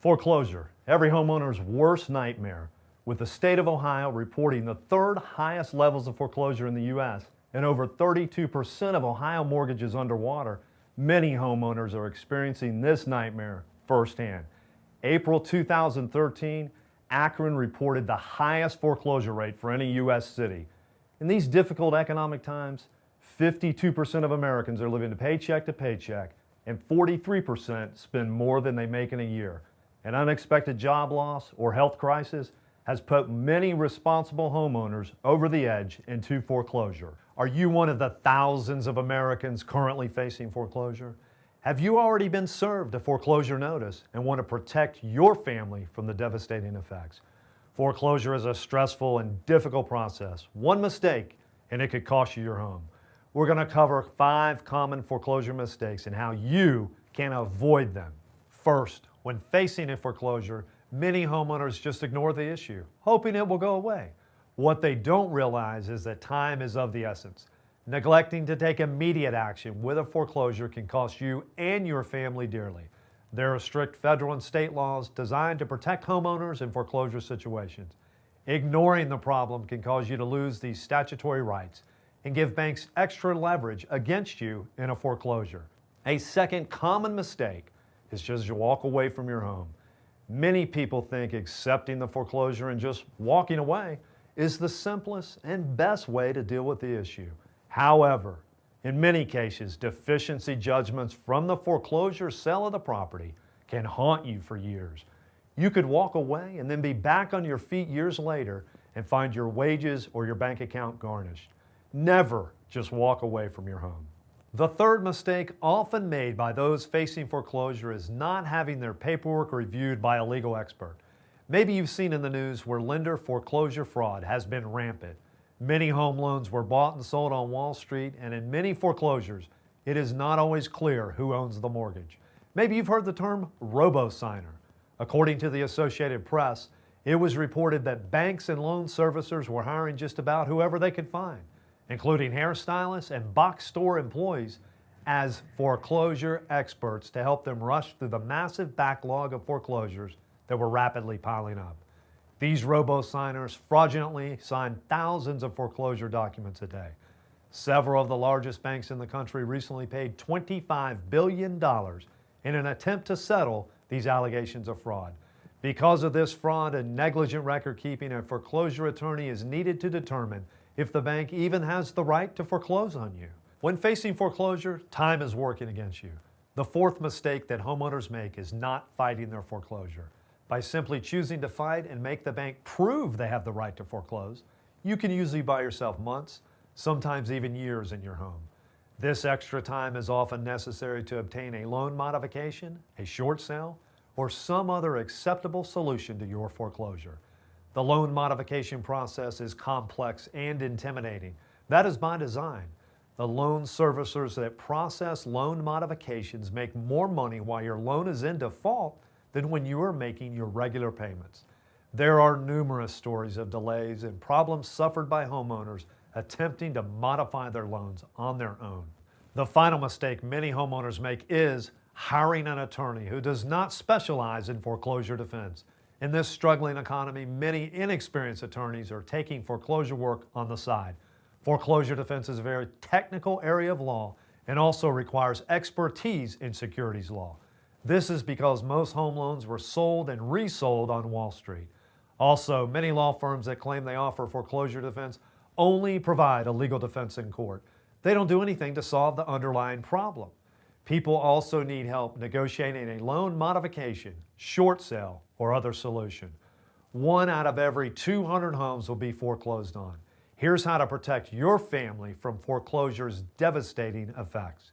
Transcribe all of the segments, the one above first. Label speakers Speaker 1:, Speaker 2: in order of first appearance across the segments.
Speaker 1: Foreclosure, every homeowner's worst nightmare, with the state of Ohio reporting the third highest levels of foreclosure in the U.S. and over 32% of Ohio mortgages underwater. Many homeowners are experiencing this nightmare firsthand. April 2013, Akron reported the highest foreclosure rate for any U.S. city. In these difficult economic times, 52% of Americans are living paycheck to paycheck, and 43% spend more than they make in a year. An unexpected job loss or health crisis has put many responsible homeowners over the edge into foreclosure. Are you one of the thousands of Americans currently facing foreclosure? Have you already been served a foreclosure notice and want to protect your family from the devastating effects? Foreclosure is a stressful and difficult process. One mistake and it could cost you your home. We're going to cover 5 common foreclosure mistakes and how you can avoid them. First, when facing a foreclosure, many homeowners just ignore the issue, hoping it will go away. What they don't realize is that time is of the essence. Neglecting to take immediate action with a foreclosure can cost you and your family dearly. There are strict federal and state laws designed to protect homeowners in foreclosure situations. Ignoring the problem can cause you to lose these statutory rights and give banks extra leverage against you in a foreclosure. A second common mistake is just to walk away from your home. Many people think accepting the foreclosure and just walking away is the simplest and best way to deal with the issue. However, in many cases, deficiency judgments from the foreclosure sale of the property can haunt you for years. You could walk away and then be back on your feet years later and find your wages or your bank account garnished. Never just walk away from your home. The third mistake often made by those facing foreclosure is not having their paperwork reviewed by a legal expert. Maybe you've seen in the news where lender foreclosure fraud has been rampant. Many home loans were bought and sold on Wall Street, and in many foreclosures, it is not always clear who owns the mortgage. Maybe you've heard the term robo-signer. According to the Associated Press, it was reported that banks and loan servicers were hiring just about whoever they could find, including hairstylists and box store employees, as foreclosure experts to help them rush through the massive backlog of foreclosures that were rapidly piling up. These robo-signers fraudulently sign thousands of foreclosure documents a day. Several of the largest banks in the country recently paid $25 billion in an attempt to settle these allegations of fraud. Because of this fraud and negligent record keeping, a foreclosure attorney is needed to determine if the bank even has the right to foreclose on you. When facing foreclosure, time is working against you. The fourth mistake that homeowners make is not fighting their foreclosure. By simply choosing to fight and make the bank prove they have the right to foreclose, you can usually buy yourself months, sometimes even years in your home. This extra time is often necessary to obtain a loan modification, a short sale, or some other acceptable solution to your foreclosure. The loan modification process is complex and intimidating. That is by design. The loan servicers that process loan modifications make more money while your loan is in default than when you are making your regular payments. There are numerous stories of delays and problems suffered by homeowners attempting to modify their loans on their own. The final mistake many homeowners make is hiring an attorney who does not specialize in foreclosure defense. In this struggling economy, many inexperienced attorneys are taking foreclosure work on the side. Foreclosure defense is a very technical area of law and also requires expertise in securities law. This is because most home loans were sold and resold on Wall Street. Also, many law firms that claim they offer foreclosure defense only provide a legal defense in court. They don't do anything to solve the underlying problem. People also need help negotiating a loan modification, short sale, or other solution. 1 out of every 200 homes will be foreclosed on. Here's how to protect your family from foreclosure's devastating effects.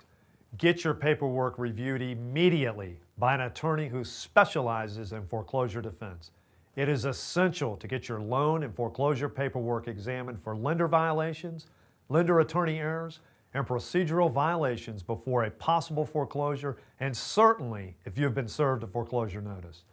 Speaker 1: Get your paperwork reviewed immediately by an attorney who specializes in foreclosure defense. It is essential to get your loan and foreclosure paperwork examined for lender violations, lender attorney errors, and procedural violations before a possible foreclosure, and certainly if you've been served a foreclosure notice.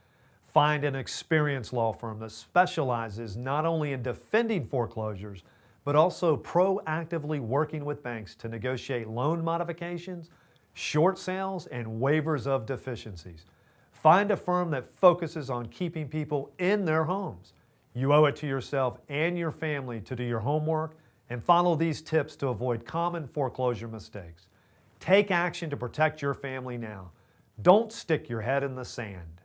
Speaker 1: Find an experienced law firm that specializes not only in defending foreclosures, but also proactively working with banks to negotiate loan modifications, short sales, and waivers of deficiencies. Find a firm that focuses on keeping people in their homes. You owe it to yourself and your family to do your homework and follow these tips to avoid common foreclosure mistakes. Take action to protect your family now. Don't stick your head in the sand.